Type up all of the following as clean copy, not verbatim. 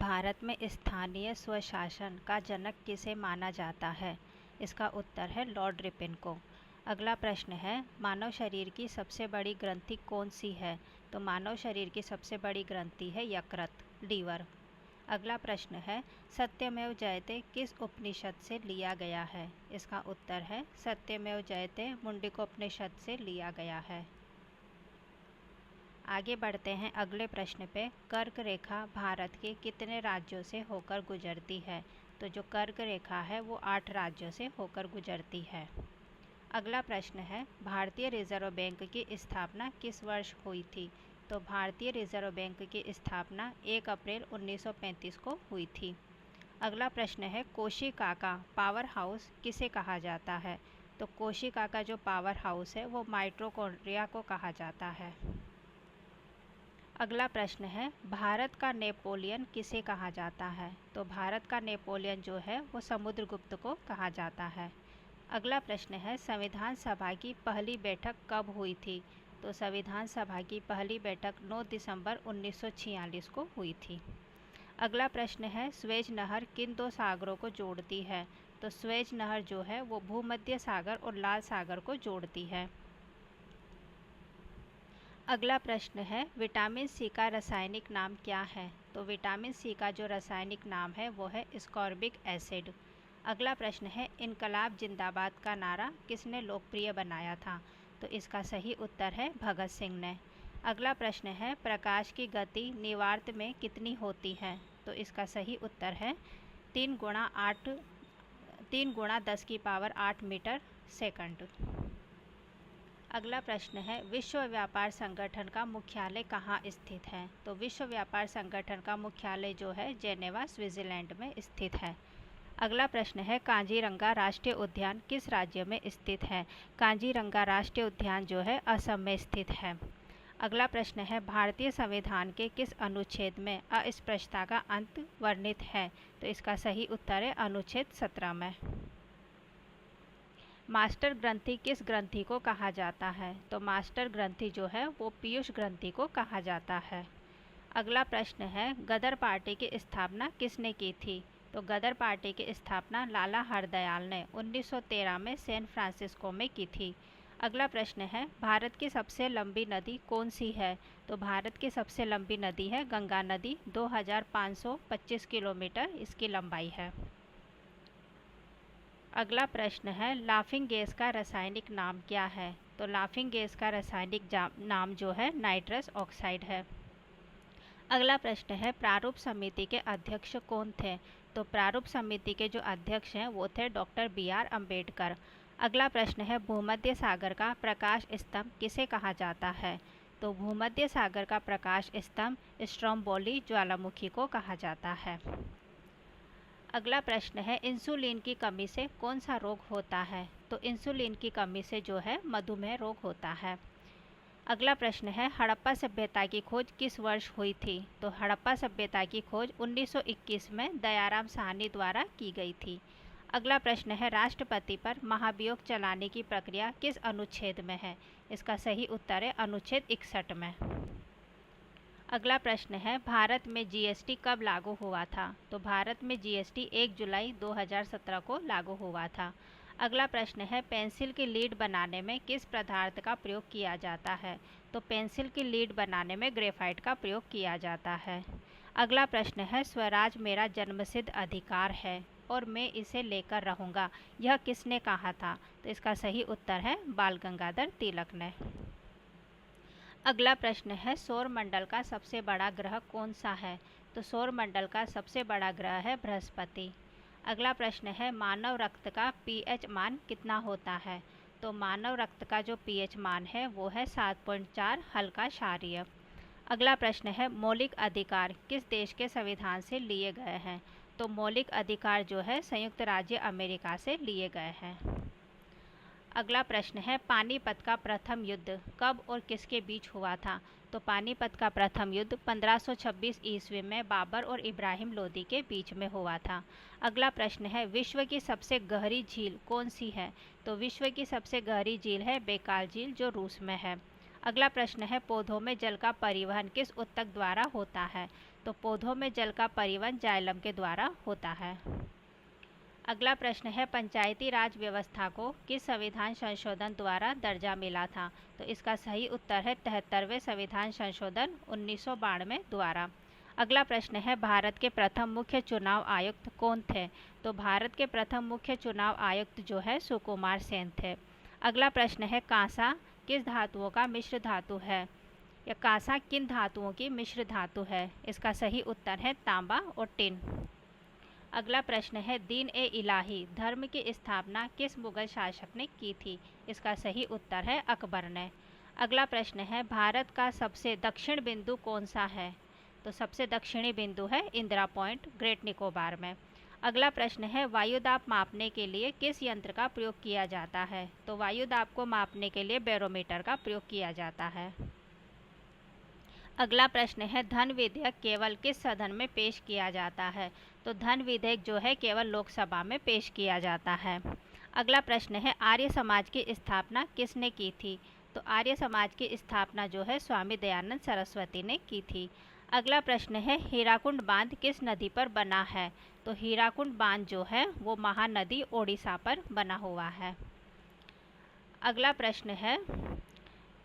भारत में स्थानीय स्वशासन का जनक किसे माना जाता है? इसका उत्तर है लॉर्ड रिपन को। अगला प्रश्न है, मानव शरीर की सबसे बड़ी ग्रंथि कौन सी है? तो मानव शरीर की सबसे बड़ी ग्रंथि है यकृत, लीवर। अगला प्रश्न है, सत्यमेव जयते किस उपनिषद से लिया गया है? इसका उत्तर है सत्यमेव जयते मुंडकोपनिषद से लिया गया है। आगे बढ़ते हैं अगले प्रश्न पे। कर्क रेखा भारत के कितने राज्यों से होकर गुजरती है? तो जो कर्क रेखा है वो 8 राज्यों से होकर गुजरती है। अगला प्रश्न है, भारतीय रिजर्व बैंक की स्थापना किस वर्ष हुई थी? तो भारतीय रिजर्व बैंक की स्थापना 1 अप्रैल 1935 को हुई थी। अगला प्रश्न है, कोशिका का पावर हाउस किसे कहा जाता है? तो कोशिका का जो पावर हाउस है वो माइटोकॉन्ड्रिया को कहा जाता है। अगला प्रश्न है, भारत का नेपोलियन किसे कहा जाता है? तो भारत का नेपोलियन जो है वो समुद्रगुप्त को कहा जाता है। अगला प्रश्न है, संविधान सभा की पहली बैठक कब हुई थी? तो संविधान सभा की पहली बैठक 9 दिसंबर 1946 को हुई थी। अगला प्रश्न है, स्वेज नहर किन 2 सागरों को जोड़ती है? तो स्वेज नहर जो है वो भूमध्य सागर और लाल सागर को जोड़ती है। अगला प्रश्न है, विटामिन सी का रासायनिक नाम क्या है? तो विटामिन सी का जो रासायनिक नाम है वो है स्कॉर्बिक एसिड। अगला प्रश्न है, इनकलाब जिंदाबाद का नारा किसने लोकप्रिय बनाया था? तो इसका सही उत्तर है भगत सिंह ने। अगला प्रश्न है, प्रकाश की गति निवार्त में कितनी होती है? तो इसका सही उत्तर है 3 गुणा 10⁸ मीटर सेकंड। अगला प्रश्न है, विश्व व्यापार संगठन का मुख्यालय कहाँ स्थित है? तो विश्व व्यापार संगठन का मुख्यालय जो है जेनेवा, स्विट्जरलैंड में स्थित है। अगला प्रश्न है, काजीरंगा राष्ट्रीय उद्यान किस राज्य में स्थित है? काजीरंगा राष्ट्रीय उद्यान जो है असम में स्थित है। अगला प्रश्न है, भारतीय संविधान के किस अनुच्छेद में अस्पृश्यता का अंत वर्णित है? तो इसका सही उत्तर है अनुच्छेद 17 में। मास्टर ग्रंथि किस ग्रंथि को कहा जाता है? तो मास्टर ग्रंथि जो है वो पीयूष ग्रंथि को कहा जाता है। अगला प्रश्न है, गदर पार्टी की स्थापना किसने की थी? तो गदर पार्टी की स्थापना लाला हरदयाल ने 1913 में सैन फ्रांसिस्को में की थी। अगला प्रश्न है, भारत की सबसे लंबी नदी कौन सी है? तो भारत की सबसे लंबी नदी है गंगा नदी, 2525 किलोमीटर इसकी लंबाई है। अगला प्रश्न है, लाफिंग गैस का रासायनिक नाम क्या है? तो लाफिंग गैस का रासायनिक नाम जो है नाइट्रस ऑक्साइड है। अगला प्रश्न है, प्रारूप समिति के अध्यक्ष कौन थे? तो प्रारूप समिति के जो अध्यक्ष हैं वो थे डॉक्टर BR अम्बेडकर। अगला प्रश्न है, भूमध्य सागर का प्रकाश स्तंभ किसे कहा जाता है? तो भूमध्य सागर का प्रकाश स्तंभ स्ट्रोम्बोली ज्वालामुखी को कहा जाता है। अगला प्रश्न है, इंसुलिन की कमी से कौन सा रोग होता है? तो इंसुलिन की कमी से जो है मधुमेह रोग होता है। अगला प्रश्न है, हड़प्पा सभ्यता की खोज किस वर्ष हुई थी? तो हड़प्पा सभ्यता की खोज 1921 में दयाराम साहनी द्वारा की गई थी। अगला प्रश्न है, राष्ट्रपति पर महाभियोग चलाने की प्रक्रिया किस अनुच्छेद में है? इसका सही उत्तर है अनुच्छेद 61 में। अगला प्रश्न है, भारत में GST कब लागू हुआ था? तो भारत में GST 1 जुलाई 2017 को लागू हुआ था। अगला प्रश्न है, पेंसिल की लीड बनाने में किस पदार्थ का प्रयोग किया जाता है? तो पेंसिल की लीड बनाने में ग्रेफाइट का प्रयोग किया जाता है। अगला प्रश्न है, स्वराज मेरा जन्मसिद्ध अधिकार है और मैं इसे लेकर रहूँगा, यह किसने कहा था? तो इसका सही उत्तर है बाल गंगाधर तिलक ने। अगला प्रश्न है, सौरमंडल का सबसे बड़ा ग्रह कौन सा है? तो सौरमंडल का सबसे बड़ा ग्रह है बृहस्पति। अगला प्रश्न है, मानव रक्त का pH मान कितना होता है? तो मानव रक्त का जो pH मान है वो है 7.4 हल्का क्षारीय। अगला प्रश्न है, मौलिक अधिकार किस देश के संविधान से लिए गए हैं? तो मौलिक अधिकार जो है संयुक्त राज्य अमेरिका से लिए गए हैं। अगला प्रश्न है, पानीपत का प्रथम युद्ध कब और किसके बीच हुआ था? तो पानीपत का प्रथम युद्ध 1526 ईस्वी में बाबर और इब्राहिम लोदी के बीच में हुआ था। अगला प्रश्न है, विश्व की सबसे गहरी झील कौन सी है? तो विश्व की सबसे गहरी झील है बैकाल झील जो रूस में है। अगला प्रश्न है पौधों में जल का परिवहन किस ऊतक द्वारा होता है? तो पौधों में जल का परिवहन जाइलम के द्वारा होता है। अगला प्रश्न है पंचायती राज व्यवस्था को किस संविधान संशोधन द्वारा दर्जा मिला था? तो इसका सही उत्तर है 73वें संविधान संशोधन 1992 द्वारा। अगला प्रश्न है भारत के प्रथम मुख्य चुनाव आयुक्त कौन थे? तो भारत के प्रथम मुख्य चुनाव आयुक्त जो है सुकुमार सेन थे। अगला प्रश्न है कांसा किस धातुओं का मिश्र धातु है? या कांसा किन धातुओं की मिश्र धातु है? इसका सही उत्तर है तांबा और टिन। अगला प्रश्न है दीन ए इलाही धर्म की स्थापना किस मुगल शासक ने की थी? इसका सही उत्तर है अकबर ने। अगला प्रश्न है भारत का सबसे दक्षिण बिंदु कौन सा है? तो सबसे दक्षिणी बिंदु है इंदिरा पॉइंट ग्रेट निकोबार में। अगला प्रश्न है वायुदाब मापने के लिए किस यंत्र का प्रयोग किया जाता है? तो वायुदाब को मापने के लिए बैरोमीटर का प्रयोग किया जाता है। अगला प्रश्न है धन विधेयक केवल किस सदन में पेश किया जाता है? तो धन विधेयक जो है केवल लोकसभा में पेश किया जाता है। अगला प्रश्न है आर्य समाज की स्थापना किसने की थी? तो आर्य समाज की स्थापना जो है स्वामी दयानंद सरस्वती ने की थी। अगला प्रश्न है हीराकुंड बांध किस नदी पर बना है? तो हीराकुंड बांध जो है वो महानदी ओडिशा पर बना हुआ है। अगला प्रश्न है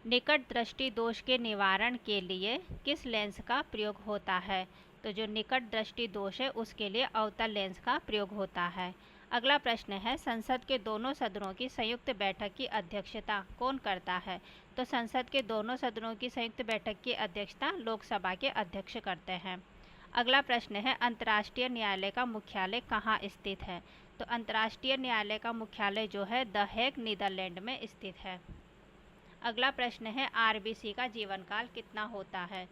निकट दृष्टि दोष के निवारण के लिए किस लेंस का प्रयोग होता है? तो जो निकट दृष्टि दोष है उसके लिए अवतल लेंस का प्रयोग होता है। अगला प्रश्न है संसद के दोनों सदनों की संयुक्त बैठक की अध्यक्षता कौन करता है? तो संसद के दोनों सदनों की संयुक्त बैठक की अध्यक्षता लोकसभा के अध्यक्ष करते हैं। अगला प्रश्न है अंतर्राष्ट्रीय न्यायालय का मुख्यालय कहाँ स्थित है? तो अंतर्राष्ट्रीय न्यायालय का मुख्यालय जो है द हेग नीदरलैंड में स्थित है। अगला प्रश्न है आरबीसी का जीवन काल कितना होता है?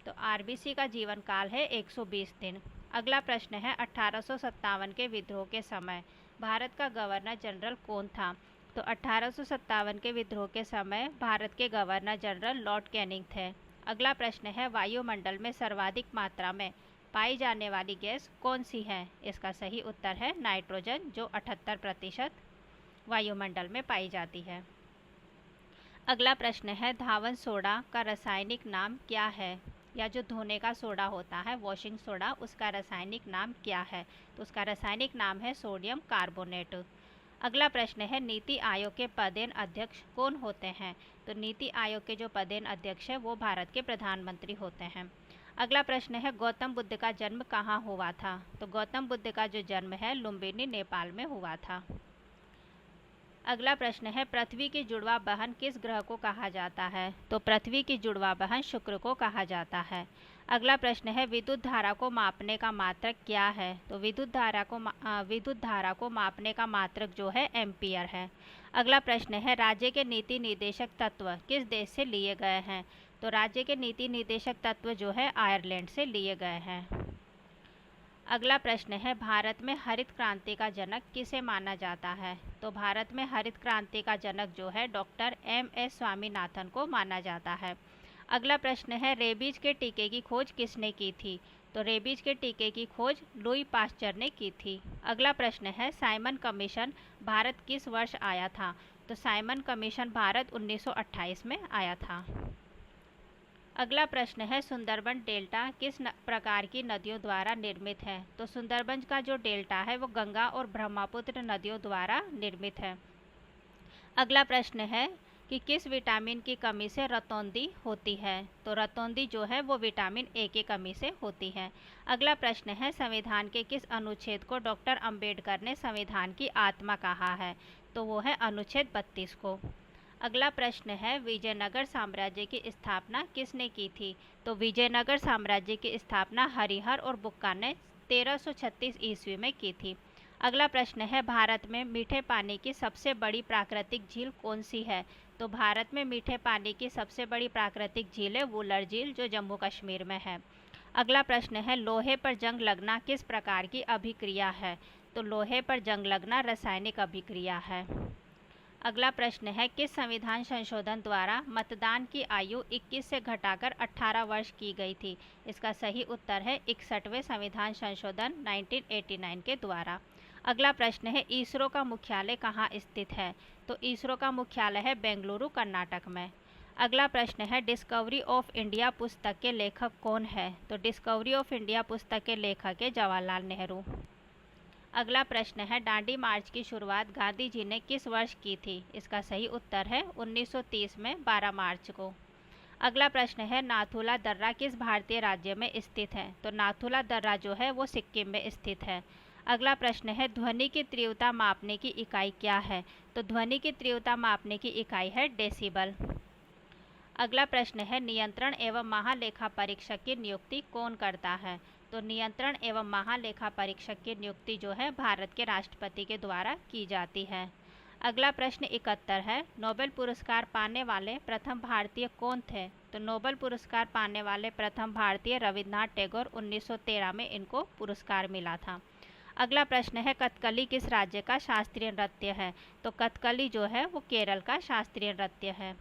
तो आरबीसी का जीवन काल है 120 दिन। अगला प्रश्न है 1857 के विद्रोह के समय भारत का गवर्नर जनरल कौन था? तो 1857 के विद्रोह के समय भारत के गवर्नर जनरल लॉर्ड कैनिंग थे। अगला प्रश्न है वायुमंडल में सर्वाधिक मात्रा में पाई जाने वाली गैस कौन सी है? इसका सही उत्तर है नाइट्रोजन जो 78% वायुमंडल में पाई जाती है। अगला प्रश्न है धावन सोडा का रासायनिक नाम क्या है? या जो धोने का सोडा होता है वॉशिंग सोडा उसका रासायनिक नाम क्या है? तो उसका रासायनिक नाम है सोडियम कार्बोनेट। अगला प्रश्न है नीति आयोग के पदेन अध्यक्ष कौन होते हैं? तो नीति आयोग के जो पदेन अध्यक्ष है वो भारत के प्रधानमंत्री होते हैं। अगला प्रश्न है गौतम बुद्ध का जन्म कहाँ हुआ था? तो गौतम बुद्ध का जो जन्म है लुम्बिनी नेपाल में हुआ था। अगला प्रश्न है पृथ्वी की जुड़वा बहन किस ग्रह को कहा जाता है? तो पृथ्वी की जुड़वा बहन शुक्र को कहा जाता है। अगला प्रश्न है विद्युत धारा को मापने का मात्रक क्या है? तो विद्युत धारा को मापने का मात्रक जो है एम्पियर है। अगला प्रश्न है राज्य के नीति निर्देशक तत्व किस देश से लिए गए हैं? तो राज्य के नीति निर्देशक तत्व जो है आयरलैंड से लिए गए हैं। अगला प्रश्न है भारत में हरित क्रांति का जनक किसे माना जाता है? तो भारत में हरित क्रांति का जनक जो है डॉक्टर एम.एस. स्वामीनाथन को माना जाता है। अगला प्रश्न है रेबीज के टीके की खोज किसने की थी? तो रेबीज के टीके की खोज लुई पास्चर ने की थी। अगला प्रश्न है साइमन कमीशन भारत किस वर्ष आया था? तो साइमन कमीशन भारत 1928 में आया था। अगला प्रश्न है सुंदरबन डेल्टा किस प्रकार की नदियों द्वारा निर्मित है? तो सुंदरबन का जो डेल्टा है वो गंगा और ब्रह्मपुत्र नदियों द्वारा निर्मित है। अगला प्रश्न है कि किस विटामिन की कमी से रतौंधी होती है? तो रतौंधी जो है वो विटामिन ए की कमी से होती है। अगला प्रश्न है संविधान के किस अनुच्छेद को डॉक्टर अंबेडकर ने संविधान की आत्मा कहा है? तो वो है अनुच्छेद 32 को। अगला प्रश्न है विजयनगर साम्राज्य की स्थापना किसने की थी? तो विजयनगर साम्राज्य की स्थापना हरिहर और बुक्का ने 1336 ईस्वी में की थी। अगला प्रश्न है भारत में मीठे पानी की सबसे बड़ी प्राकृतिक झील कौन सी है? तो भारत में मीठे पानी की सबसे बड़ी प्राकृतिक झील है वुलर झील जो जम्मू कश्मीर में है। अगला प्रश्न है लोहे पर जंग लगना किस प्रकार की अभिक्रिया है? तो लोहे पर जंग लगना रासायनिक अभिक्रिया है। अगला प्रश्न है किस संविधान संशोधन द्वारा मतदान की आयु 21 से घटाकर 18 वर्ष की गई थी? इसका सही उत्तर है 61वें संविधान संशोधन 1989 के द्वारा। अगला प्रश्न है इसरो का मुख्यालय कहाँ स्थित है? तो इसरो का मुख्यालय है बेंगलुरु कर्नाटक में। अगला प्रश्न है डिस्कवरी ऑफ इंडिया पुस्तक के लेखक कौन है? तो डिस्कवरी ऑफ इंडिया पुस्तक के लेखक है जवाहरलाल नेहरू। अगला प्रश्न है दांडी मार्च की शुरुआत गांधी जी ने किस वर्ष की थी? इसका सही उत्तर है 1930 में 12 मार्च को। अगला प्रश्न है नाथुला दर्रा किस भारतीय राज्य में स्थित है? तो नाथुला दर्रा जो है वो सिक्किम में स्थित है। अगला प्रश्न है ध्वनि की तीव्रता मापने की इकाई क्या है? तो ध्वनि की तीव्रता मापने की इकाई है डेसिबल। अगला प्रश्न है नियंत्रण एवं महालेखा परीक्षक की नियुक्ति कौन करता है? तो नियंत्रण एवं महालेखा परीक्षक की नियुक्ति जो है भारत के राष्ट्रपति के द्वारा की जाती है। अगला प्रश्न 71 है नोबेल पुरस्कार पाने वाले प्रथम भारतीय कौन थे? तो नोबेल पुरस्कार पाने वाले प्रथम भारतीय रविन्द्रनाथ टैगोर 1913 में इनको पुरस्कार मिला था। अगला प्रश्न है कथकली किस राज्य का शास्त्रीय नृत्य है? तो कथकली जो है वो केरल का शास्त्रीय नृत्य है।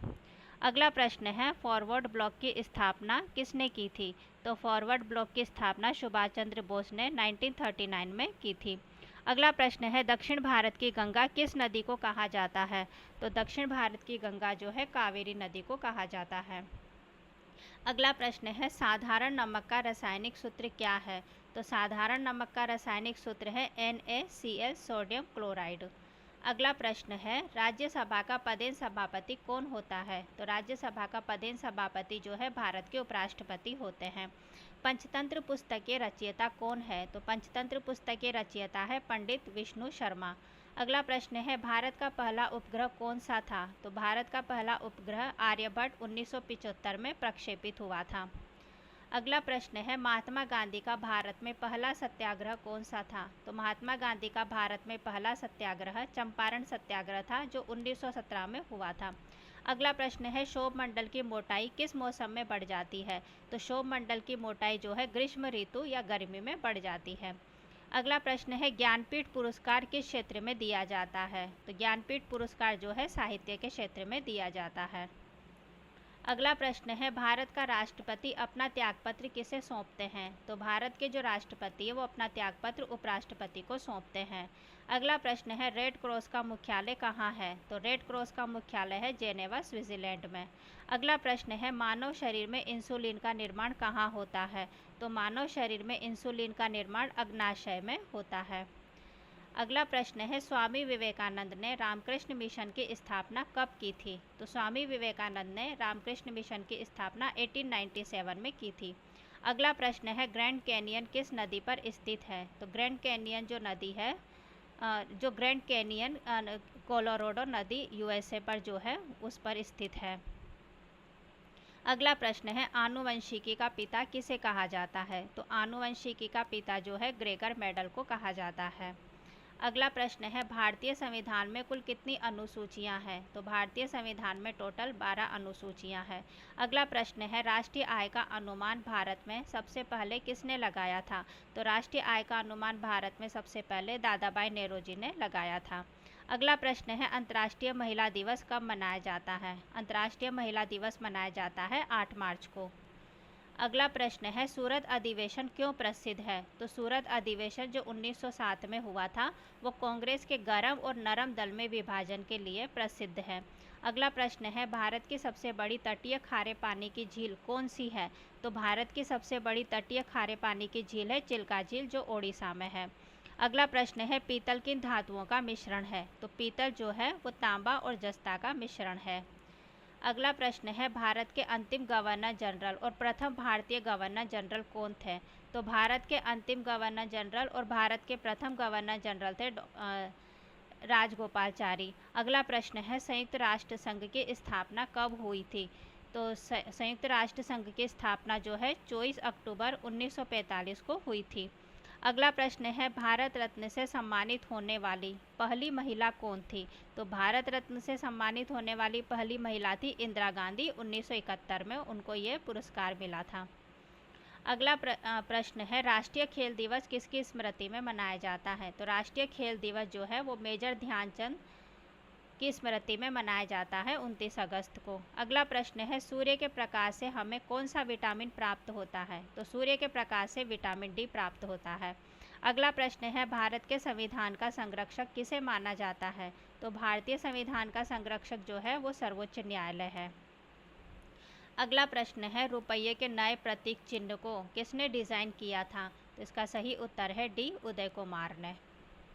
अगला प्रश्न है फॉरवर्ड ब्लॉक की स्थापना किसने की थी? तो फॉरवर्ड ब्लॉक की स्थापना सुभाष चंद्र बोस ने 1939 में की थी। अगला प्रश्न है दक्षिण भारत की गंगा किस नदी को कहा जाता है? तो दक्षिण भारत की गंगा जो है कावेरी नदी को कहा जाता है। अगला प्रश्न है साधारण नमक का रासायनिक सूत्र क्या है? तो साधारण नमक का रासायनिक सूत्र है NaCl सोडियम क्लोराइड। अगला प्रश्न है राज्यसभा का पदेन सभापति कौन होता है? तो राज्यसभा का पदेन सभापति जो है भारत के उपराष्ट्रपति होते हैं। पंचतंत्र पुस्तक के रचयिता कौन है? तो पंचतंत्र पुस्तक के रचयिता है पंडित विष्णु शर्मा। अगला प्रश्न है भारत का पहला उपग्रह कौन सा था? तो भारत का पहला उपग्रह आर्यभट्ट 1975 में प्रक्षेपित हुआ था। अगला प्रश्न है महात्मा गांधी का भारत में पहला सत्याग्रह कौन सा था? तो महात्मा गांधी का भारत में पहला सत्याग्रह चंपारण सत्याग्रह था जो 1917 में हुआ था। अगला प्रश्न है क्षोभ मंडल की मोटाई किस मौसम में बढ़ जाती है? तो क्षोभ मंडल की मोटाई जो है ग्रीष्म ऋतु या गर्मी में बढ़ जाती है। अगला प्रश्न है ज्ञानपीठ पुरस्कार किस क्षेत्र में दिया जाता है? तो ज्ञानपीठ पुरस्कार जो है साहित्य के क्षेत्र में दिया जाता है। अगला प्रश्न है भारत का राष्ट्रपति अपना त्यागपत्र किसे सौंपते हैं? तो भारत के जो राष्ट्रपति है वो अपना त्यागपत्र उपराष्ट्रपति को सौंपते हैं। अगला प्रश्न है रेड क्रॉस का मुख्यालय कहाँ है? तो रेड क्रॉस का मुख्यालय है जेनेवा स्विट्जरलैंड में। अगला प्रश्न है मानव शरीर में इंसुलिन का निर्माण कहाँ होता है? तो मानव शरीर में इंसुलिन का निर्माण अग्नाशय में होता है। अगला प्रश्न है स्वामी विवेकानंद ने रामकृष्ण मिशन की स्थापना कब की थी? तो स्वामी विवेकानंद ने रामकृष्ण मिशन की स्थापना 1897 में की थी। अगला प्रश्न है ग्रैंड कैनियन किस नदी पर स्थित है? तो ग्रैंड कैनियन जो नदी है जो ग्रैंड कैनियन कोलोराडो नदी USA पर जो है उस पर स्थित है। अगला प्रश्न है आनुवंशिकी का पिता किसे कहा जाता है? तो आनुवंशिकी का पिता जो है ग्रेगर मेंडल को कहा जाता है। अगला प्रश्न है भारतीय संविधान में कुल कितनी अनुसूचियां हैं? तो भारतीय संविधान में टोटल 12 अनुसूचियां हैं। अगला प्रश्न है राष्ट्रीय आय का अनुमान भारत में सबसे पहले किसने लगाया था? तो राष्ट्रीय आय का अनुमान भारत में सबसे पहले दादाभाई नेहरू जी ने लगाया था। अगला प्रश्न है अंतर्राष्ट्रीय महिला दिवस कब मनाया जाता है? अंतर्राष्ट्रीय महिला दिवस मनाया जाता है 8 मार्च को। अगला प्रश्न है सूरत अधिवेशन क्यों प्रसिद्ध है? तो सूरत अधिवेशन जो 1907 में हुआ था वो कांग्रेस के गरम और नरम दल में विभाजन के लिए प्रसिद्ध है। अगला प्रश्न है भारत की सबसे बड़ी तटीय खारे पानी की झील कौन सी है? तो भारत की सबसे बड़ी तटीय खारे पानी की झील है चिल्का झील जो ओडिशा में है। अगला प्रश्न है पीतल किन धातुओं का मिश्रण है? तो पीतल जो है वो तांबा और जस्ता का मिश्रण है। अगला प्रश्न है भारत के अंतिम गवर्नर जनरल और प्रथम भारतीय गवर्नर जनरल कौन थे? तो भारत के अंतिम गवर्नर जनरल और भारत के प्रथम गवर्नर जनरल थे राजगोपालचारी। अगला प्रश्न है संयुक्त राष्ट्र संघ की स्थापना कब हुई थी? तो संयुक्त राष्ट्र संघ की स्थापना जो है 24 अक्टूबर 1945 को हुई थी। अगला प्रश्न है भारत रत्न से सम्मानित होने वाली पहली महिला कौन थी? तो भारत रत्न से सम्मानित होने वाली पहली महिला थी इंदिरा गांधी 1971 में उनको ये पुरस्कार मिला था। अगला प्रश्न है राष्ट्रीय खेल दिवस किसकी स्मृति में मनाया जाता है? तो राष्ट्रीय खेल दिवस जो है वो मेजर ध्यानचंद की स्मृति में मनाया जाता है 29 अगस्त को। अगला प्रश्न है सूर्य के प्रकाश से हमें कौन सा विटामिन प्राप्त होता है? तो सूर्य के प्रकाश से विटामिन डी प्राप्त होता है। अगला प्रश्न है भारत के संविधान का संरक्षक किसे माना जाता है? तो भारतीय संविधान का संरक्षक जो है वो सर्वोच्च न्यायालय है। अगला प्रश्न है, रुपये के नए प्रतीक चिन्ह को किसने डिज़ाइन किया था? तो इसका सही उत्तर है डी, उदय कुमार ने।